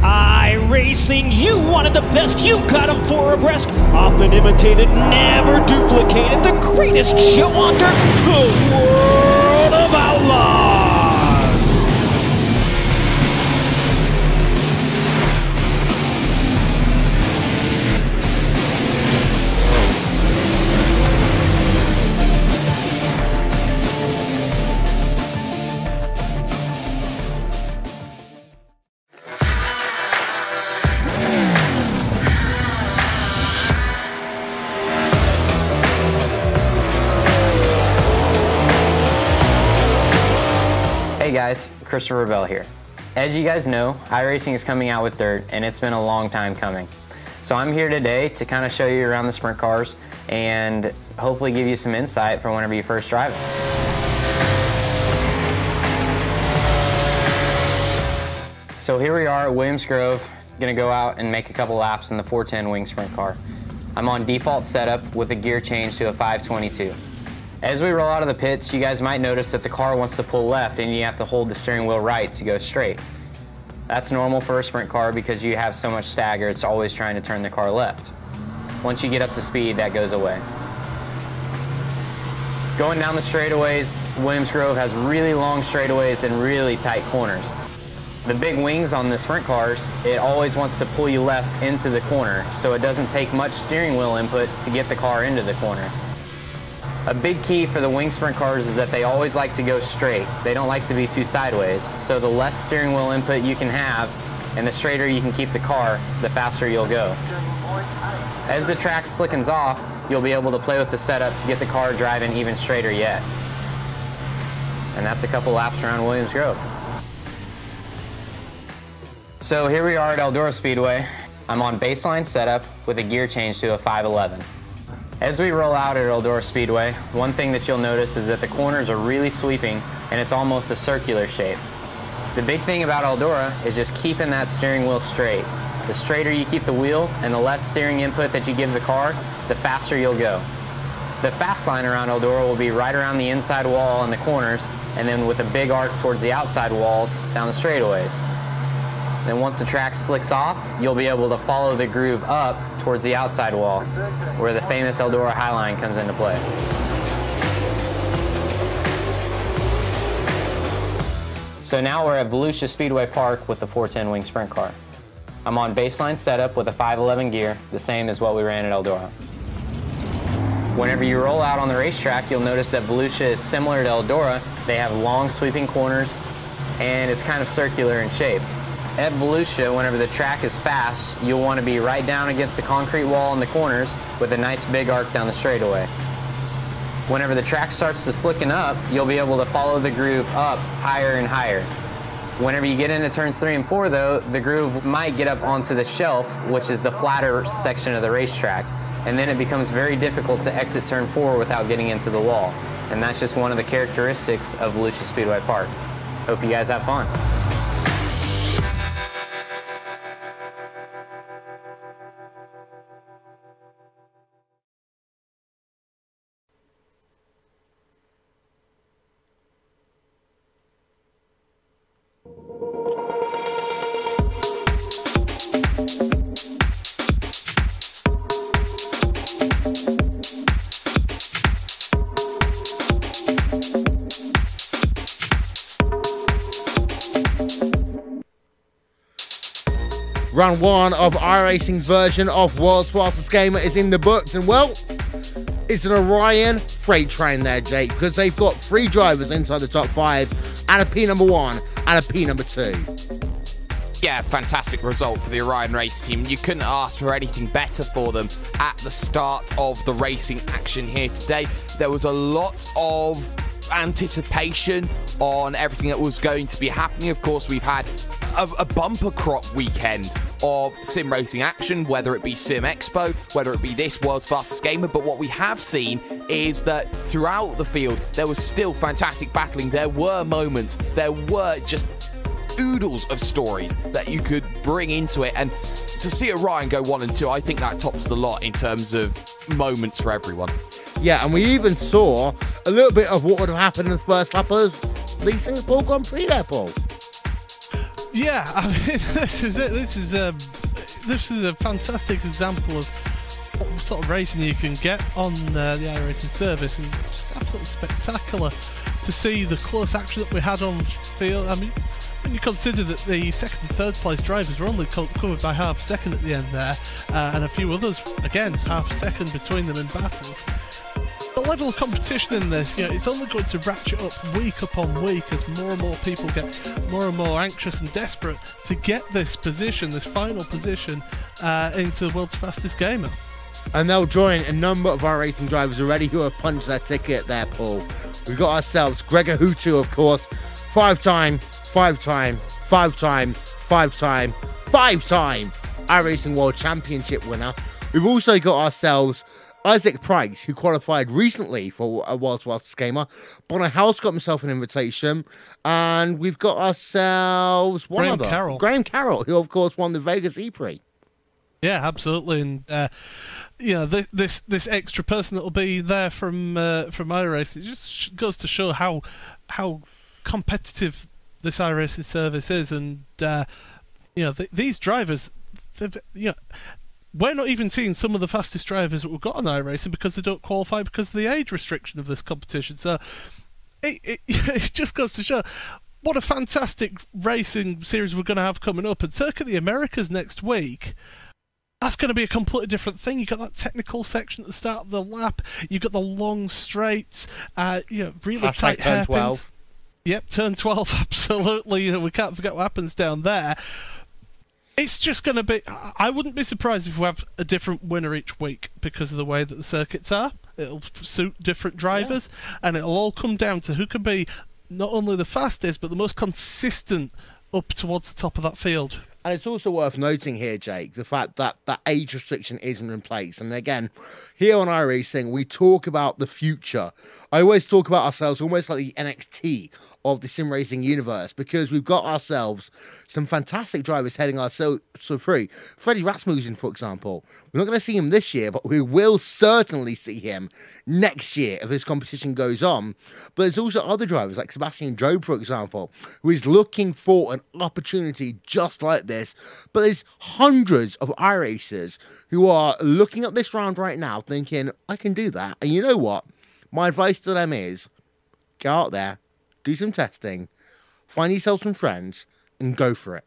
iRacing, you wanted the best, you got them 4 abreast, often imitated, never duplicated, the greatest show on dirt, the World of Outlaws! Hey guys, Christopher Bell here. As you guys know, iRacing is coming out with dirt and it's been a long time coming. So I'm here today to kind of show you around the sprint cars and hopefully give you some insight for whenever you first drive it. So here we are at Williams Grove, gonna go out and make a couple laps in the 410 wing sprint car. I'm on default setup with a gear change to a 522. As we roll out of the pits, you guys might notice that the car wants to pull left and you have to hold the steering wheel right to go straight. That's normal for a sprint car because you have so much stagger, it's always trying to turn the car left. Once you get up to speed, that goes away. Going down the straightaways, Williams Grove has really long straightaways and really tight corners. The big wings on the sprint cars, it always wants to pull you left into the corner, so it doesn't take much steering wheel input to get the car into the corner. A big key for the wing sprint cars is that they always like to go straight. They don't like to be too sideways. So the less steering wheel input you can have and the straighter you can keep the car, the faster you'll go. As the track slickens off, you'll be able to play with the setup to get the car driving even straighter yet. And that's a couple laps around Williams Grove. So here we are at Eldora Speedway. I'm on baseline setup with a gear change to a 511. As we roll out at Eldora Speedway, one thing that you'll notice is that the corners are really sweeping and it's almost a circular shape. The big thing about Eldora is just keeping that steering wheel straight. The straighter you keep the wheel and the less steering input that you give the car, the faster you'll go. The fast line around Eldora will be right around the inside wall in the corners and then with a big arc towards the outside walls down the straightaways. Then once the track slicks off, you'll be able to follow the groove up towards the outside wall, where the famous Eldora High Line comes into play. So now we're at Volusia Speedway Park with the 410 wing sprint car. I'm on baseline setup with a 511 gear, the same as what we ran at Eldora. Whenever you roll out on the racetrack, you'll notice that Volusia is similar to Eldora. They have long sweeping corners, and it's kind of circular in shape. At Volusia, whenever the track is fast, you'll want to be right down against the concrete wall in the corners with a nice big arc down the straightaway. Whenever the track starts to slicken up, you'll be able to follow the groove up higher and higher. Whenever you get into turns 3 and 4 though, the groove might get up onto the shelf, which is the flatter section of the racetrack, and then it becomes very difficult to exit turn 4 without getting into the wall. And that's just one of the characteristics of Volusia Speedway Park. Hope you guys have fun. Round 1 of iRacing's version of World's Fastest Gamer is in the books, and well, it's an Orion freight train there, Jake, because they've got 3 drivers inside the top 5 and a P number 1 and a P number 2. Yeah, fantastic result for the Orion race team. You couldn't ask for anything better for them at the start of the racing action here today. There was a lot of anticipation on everything that was going to be happening. Of course, we've had a bumper crop weekend of sim racing action, whether it be Sim Expo, whether it be this World's Fastest Gamer, but what we have seen is that throughout the field there was still fantastic battling. There were moments, there were just oodles of stories that you could bring into it, and to see Orion go 1 and 2, I think that tops the lot in terms of moments for everyone. Yeah, and we even saw a little bit of what would have happened in the first lap of the Singapore Grand Prix there, Paul. Yeah, I mean, this is it. This is a fantastic example of what sort of racing you can get on the iRacing service, and just absolutely spectacular to see the close action that we had on field. I mean, when you consider that the second and third place drivers were only covered by half a second at the end there, and a few others, again, half a second between them in battles. The level of competition in this, it's only going to ratchet up week upon week as more and more people get more and more anxious and desperate to get this position, this final position, into the world's fastest gamer. And they'll join a number of our racing drivers already who have punched their ticket there, Paul. We've got ourselves Gregor Hutu, of course, five-time iRacing World Championship winner. We've also got ourselves Isaac Price, who qualified recently for a World's Fastest Gamer. Bonner House got himself an invitation. And we've got ourselves Graham Carroll, who of course won the Vegas E-Prix. Yeah, absolutely. And this extra person that will be there from iRacing, it just goes to show how competitive this iRacing service is. And these drivers, we're not even seeing some of the fastest drivers that we've got on iRacing because they don't qualify because of the age restriction of this competition. So it just goes to show what a fantastic racing series we're going to have coming up. And Circuit the Americas next week, that's going to be a completely different thing. You've got that technical section at the start of the lap. You've got the long straights, really tight hairpins. Yep, turn 12, absolutely. We can't forget what happens down there. It's just going to be... I wouldn't be surprised if we have a different winner each week because of the way that the circuits are. It'll suit different drivers, and it'll all come down to who can be not only the fastest, but the most consistent up towards the top of that field. And it's also worth noting here, Jake, the fact that that age restriction isn't in place. And again, here on iRacing, we talk about the future. I always talk about ourselves almost like the NXT of the sim racing universe, because we've got ourselves some fantastic drivers heading ourselves through. Freddie Rasmussen, for example. We're not going to see him this year, but we will certainly see him next year if this competition goes on. But there's also other drivers like Sebastian Job, for example, who is looking for an opportunity just like this. But there's hundreds of iRacers who are looking at this round right now thinking, I can do that. And you know what? My advice to them is, go out there, do some testing, find yourself some friends, and go for it.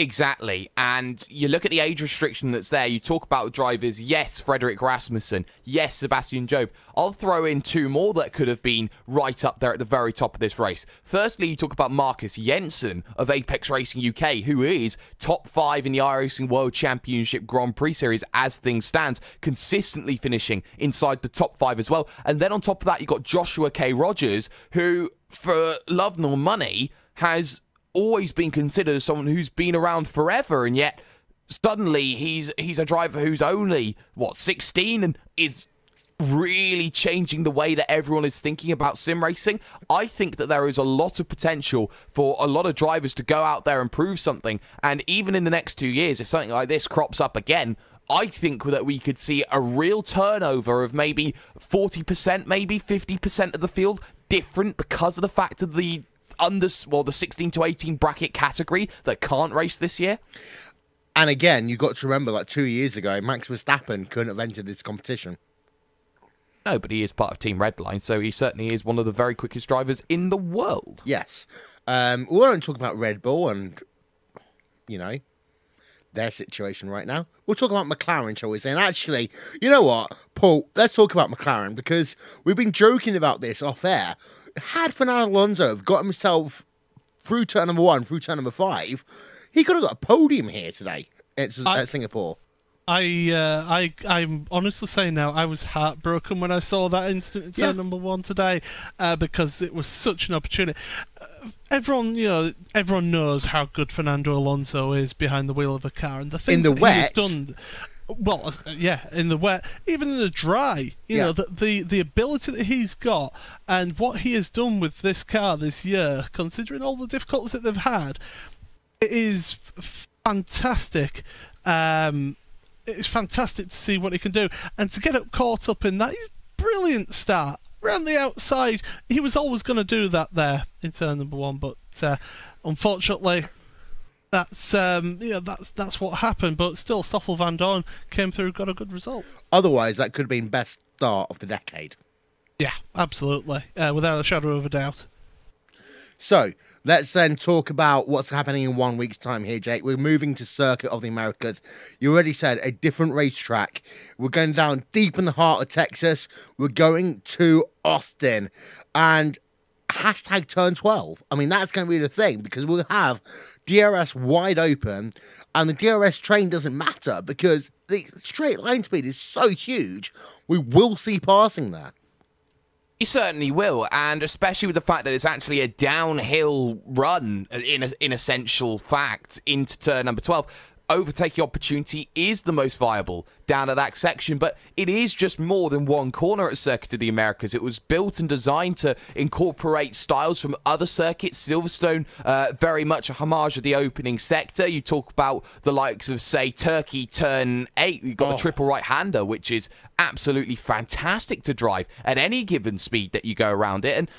Exactly, and you look at the age restriction that's there. You talk about drivers, yes, Frederick Rasmussen, yes, Sebastian Job. I'll throw in 2 more that could have been right up there at the very top of this race. Firstly, you talk about Marcus Jensen of Apex Racing UK, who is top 5 in the iRacing World Championship Grand Prix Series as things stand, consistently finishing inside the top 5 as well. And then on top of that, you've got Joshua K. Rogers, who, for love nor money, has always been considered as someone who's been around forever, and yet suddenly he's a driver who's only 16 and is really changing the way that everyone is thinking about sim racing. I think that there is a lot of potential for a lot of drivers to go out there and prove something, and even in the next 2 years, if something like this crops up again, I think that we could see a real turnover of maybe 40%, maybe 50% of the field different because of the fact of the the 16 to 18 bracket category that can't race this year. And again, you've got to remember, like 2 years ago, Max Verstappen couldn't have entered this competition. No, but he is part of Team Redline, so he certainly is one of the very quickest drivers in the world. Yes. We won't talk about Red Bull and, you know, their situation right now. We'll talk about McLaren, shall we say. And actually, you know what, Paul, let's talk about McLaren, because we've been joking about this off air. Had Fernando Alonso have got himself through turn number 1, through turn number 5, he could have got a podium here today at Singapore. I'm honestly saying now, I was heartbroken when I saw that instant in turn number 1 today, because it was such an opportunity. Everyone knows how good Fernando Alonso is behind the wheel of a car, and the things that he has done. Well, yeah, in the wet, even in the dry, you know, the ability that he's got and what he has done with this car this year, considering all the difficulties that they've had, it is fantastic. It's fantastic to see what he can do, and to get caught up in that brilliant start around the outside. He was always going to do that there in turn number 1, but unfortunately, that's what happened. But still, Stoffel van Dorn came through, got a good result. Otherwise, that could have been best start of the decade. Yeah, absolutely, without a shadow of a doubt. So, let's then talk about what's happening in 1 week's time here, Jake. We're moving to Circuit of the Americas. You already said a different racetrack. We're going down deep in the heart of Texas. We're going to Austin. And hashtag turn 12. I mean, that's going to be the thing, because we'll have DRS wide open, and the DRS train doesn't matter because the straight line speed is so huge. We will see passing there. You certainly will, and especially with the fact that it's actually a downhill run in essential fact into turn number 12. Overtaking opportunity is the most viable down at that section, but it is just more than one corner at Circuit of the Americas. It was built and designed to incorporate styles from other circuits. Silverstone, very much a homage of the opening sector. You talk about the likes of, say, Turkey Turn 8. You've got the triple right-hander, which is absolutely fantastic to drive at any given speed that you go around it. And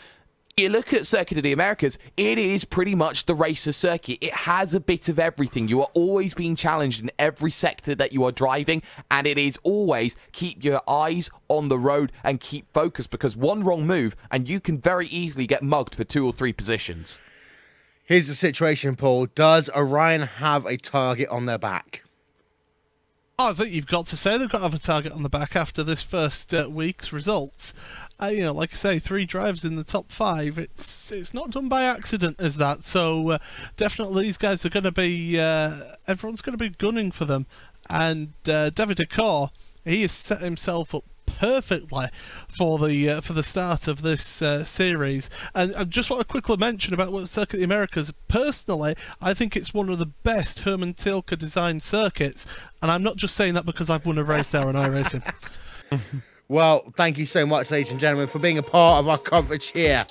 you look at Circuit of the Americas, it is pretty much the racer circuit. It has a bit of everything. You are always being challenged in every sector that you are driving, and it is always keep your eyes on the road and keep focused, because one wrong move and you can very easily get mugged for 2 or 3 positions. Here's the situation, Paul. Does Orion have a target on their back? I think you've got to say they've got to have a target on the back after this first week's results. You know, like I say, 3 drives in the top 5. It's not done by accident as that. So definitely these guys are going to be, everyone's going to be gunning for them. And David Decor, he has set himself up perfectly for the start of this series. And I just want to quickly mention about what Circuit of the Americas. Personally, I think it's one of the best Herman Tilke designed circuits, and I'm not just saying that because I've won a race there on iRacing. Well, thank you so much, ladies and gentlemen, for being a part of our coverage here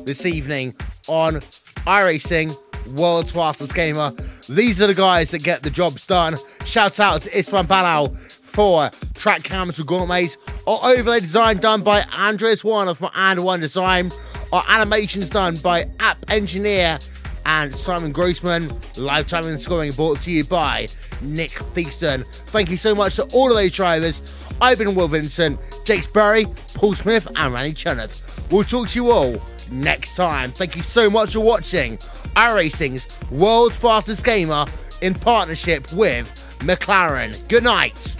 this evening on iRacing, World's Fastest Gamer. These are the guys that get the jobs done. Shout out to Istvan Balau for track cameras for Gourmets. Our overlay design done by Andres Warner from And One Design. Our animations done by App Engineer and Simon Grossman. Live timing and scoring brought to you by Nick Theaston. Thank you so much to all of those drivers. I've been Will Vincent, Jake Sperry, Paul Smith and Randy Chunneth. We'll talk to you all next time. Thank you so much for watching iRacing's World's Fastest Gamer in partnership with McLaren. Good night.